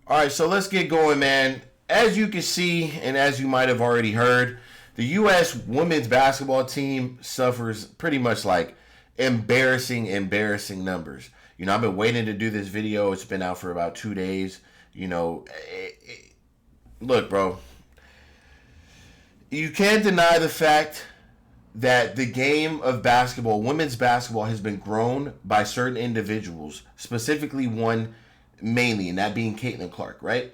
All right, so let's get going, man. As you can see, and as you might have already heard, the U.S. women's basketball team suffers pretty much like embarrassing numbers. I've been waiting to do this video. It's been out for about 2 days. Look, bro, you can't deny the fact that the game of basketball, women's basketball, has been grown by certain individuals, specifically one mainly, and that being Caitlin Clark, right?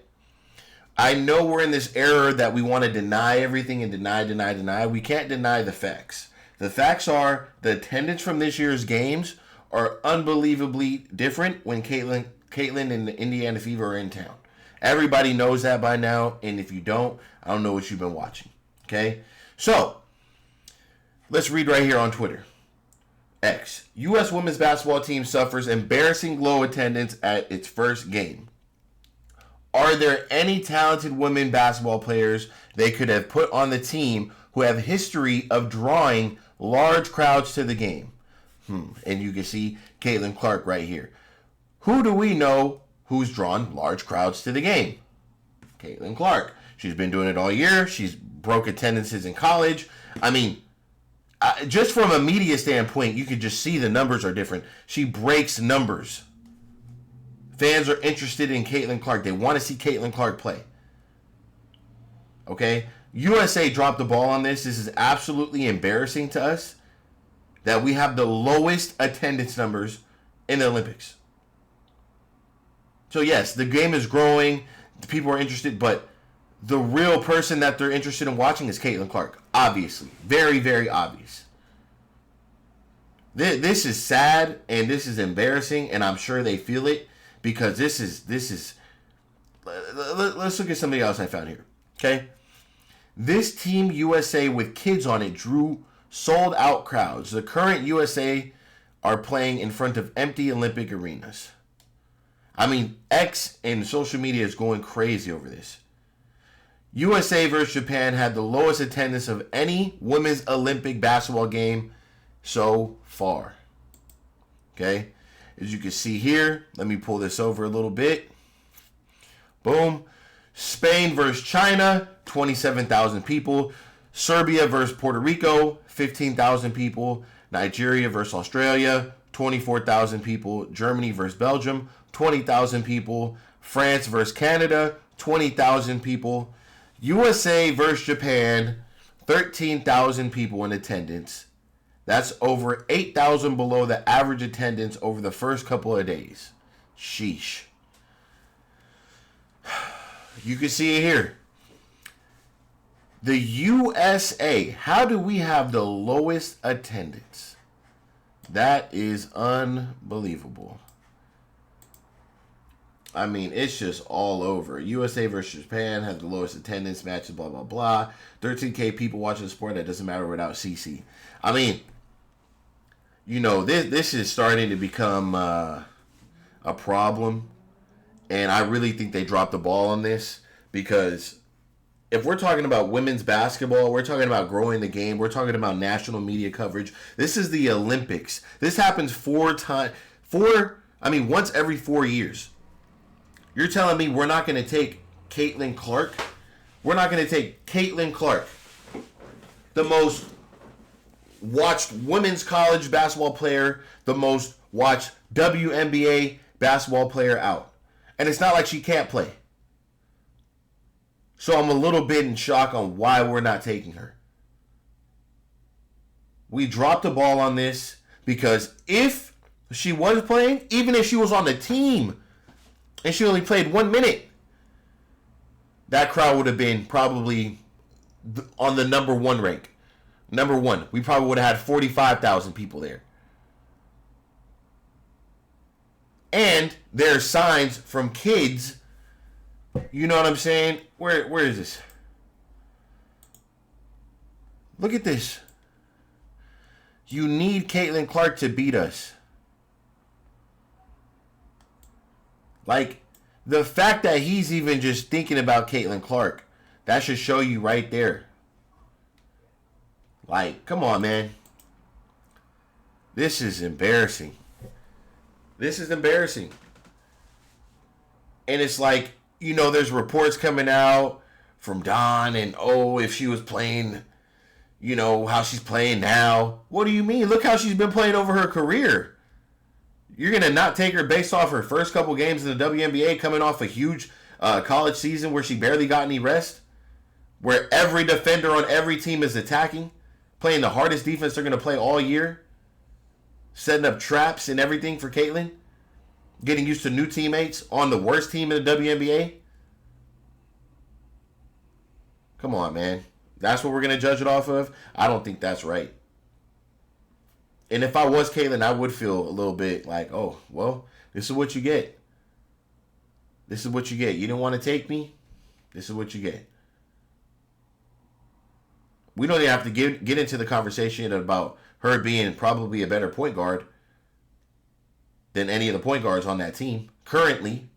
I know we're in this era that we want to deny everything and deny. We can't deny the facts. The facts are the attendance from this year's games are unbelievably different when Caitlin and the Indiana Fever are in town. Everybody knows that by now, and if you don't, I don't know what you've been watching. Okay? So, let's read right here on Twitter. X. U.S. women's basketball team suffers embarrassing low attendance at its first game. Are there any talented women basketball players they could have put on the team who have history of drawing large crowds to the game? And you can see Caitlin Clark right here. Who do we know who's drawn large crowds to the game? Caitlin Clark. She's been doing it all year. She's broke attendances in college. I mean, just from a media standpoint, you could just see the numbers are different. She breaks numbers. Fans are interested in Caitlin Clark. They want to see Caitlin Clark play. Okay? USA dropped the ball on this. This is absolutely embarrassing to us that we have the lowest attendance numbers in the Olympics. So yes, the game is growing. People are interested, but the real person that they're interested in watching is Caitlin Clark. Obviously. Very, very obvious. This is sad and this is embarrassing, and I'm sure they feel it because this is. Let's look at something else I found here. Okay? This Team USA with kids on it drew sold out crowds. The current USA are playing in front of empty Olympic arenas. I mean, X and social media is going crazy over this. USA versus Japan had the lowest attendance of any women's Olympic basketball game so far. Okay? As you can see here, let me pull this over a little bit. Boom. Spain versus China, 27,000 people. Serbia versus Puerto Rico, 15,000 people. Nigeria versus Australia, 24,000 people. Germany versus Belgium, 20,000 people. France versus Canada, 20,000 people. USA versus Japan, 13,000 people in attendance. That's over 8,000 below the average attendance over the first couple of days. Sheesh. You can see it here. The USA, how do we have the lowest attendance? That is unbelievable. I mean, it's just all over. USA versus Japan has the lowest attendance, matches, blah, blah, blah. 13K people watching the sport. That doesn't matter without CC. I mean, this is starting to become a problem. And I really think they dropped the ball on this because if we're talking about women's basketball, we're talking about growing the game, we're talking about national media coverage. This is the Olympics. This happens once every 4 years. You're telling me we're not going to take Caitlin Clark? We're not going to take Caitlin Clark, the most watched women's college basketball player, the most watched WNBA basketball player out. And it's not like she can't play. So I'm a little bit in shock on why we're not taking her. We dropped the ball on this because if she was playing, even if she was on the team and she only played 1 minute, that crowd would have been probably on the number one rank. Number one. We probably would have had 45,000 people there. And there are signs from kids. You know what I'm saying? Where is this? Look at this. You need Caitlin Clark to beat us. Like, the fact that he's even just thinking about Caitlin Clark, that should show you right there. Like, come on, man. This is embarrassing. This is embarrassing. And it's like, there's reports coming out from Don and, if she was playing, how she's playing now. What do you mean? Look how she's been playing over her career. You're going to not take her based off her first couple games in the WNBA, coming off a huge college season where she barely got any rest, where every defender on every team is attacking, playing the hardest defense they're going to play all year, setting up traps and everything for Caitlin, getting used to new teammates on the worst team in the WNBA. Come on, man. That's what we're going to judge it off of? I don't think that's right. And if I was Caitlin, I would feel a little bit like, oh, well, this is what you get. This is what you get. You didn't want to take me? This is what you get. We don't even have to get into the conversation about her being probably a better point guard than any of the point guards on that team currently.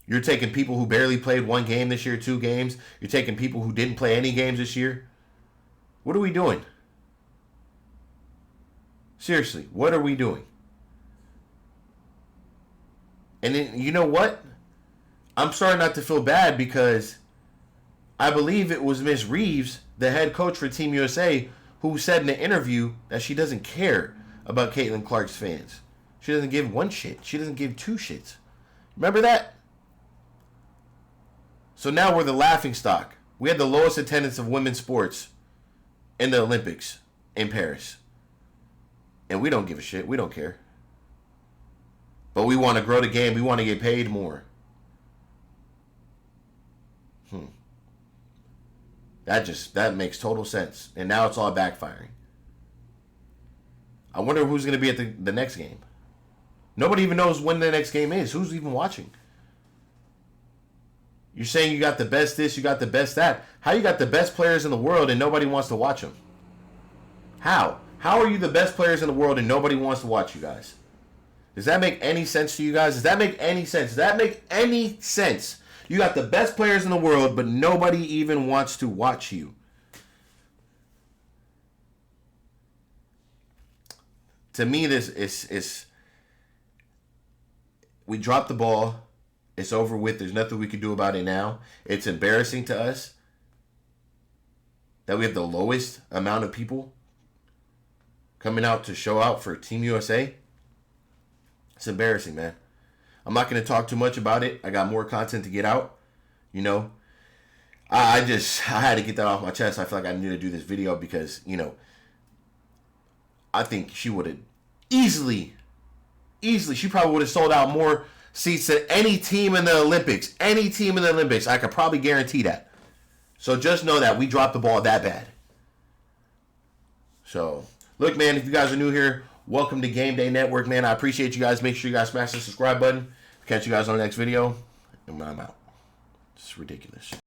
You're taking people who barely played one game this year, 2 games. You're taking people who didn't play any games this year. What are we doing? Seriously, what are we doing? And then, you know what? I'm starting not to feel bad because I believe it was Miss Reeves, the head coach for Team USA, who said in the interview that she doesn't care about Caitlin Clark's fans. She doesn't give 1 shit. She doesn't give 2 shits. Remember that? So now we're the laughingstock. We had the lowest attendance of women's sports in the Olympics in Paris. And we don't give a shit. We don't care. But we want to grow the game. We want to get paid more. That makes total sense. And now it's all backfiring. I wonder who's going to be at the next game. Nobody even knows when the next game is. Who's even watching? You're saying you got the best this, you got the best that. How you got the best players in the world and nobody wants to watch them? How? How are you the best players in the world and nobody wants to watch you guys? Does that make any sense to you guys? Does that make any sense? Does that make any sense? You got the best players in the world, but nobody even wants to watch you. To me, this is we dropped the ball. It's over with. There's nothing we can do about it now. It's embarrassing to us that we have the lowest amount of people coming out to show out for Team USA. It's embarrassing, man. I'm not going to talk too much about it. I got more content to get out. I had to get that off my chest. I feel like I need to do this video because, I think she would have easily, she probably would have sold out more seats than any team in the Olympics. Any team in the Olympics. I could probably guarantee that. So just know that we dropped the ball that bad. So, look, man, if you guys are new here, welcome to Game Day Network, man. I appreciate you guys. Make sure you guys smash the subscribe button. Catch you guys on the next video. And I'm out. It's ridiculous.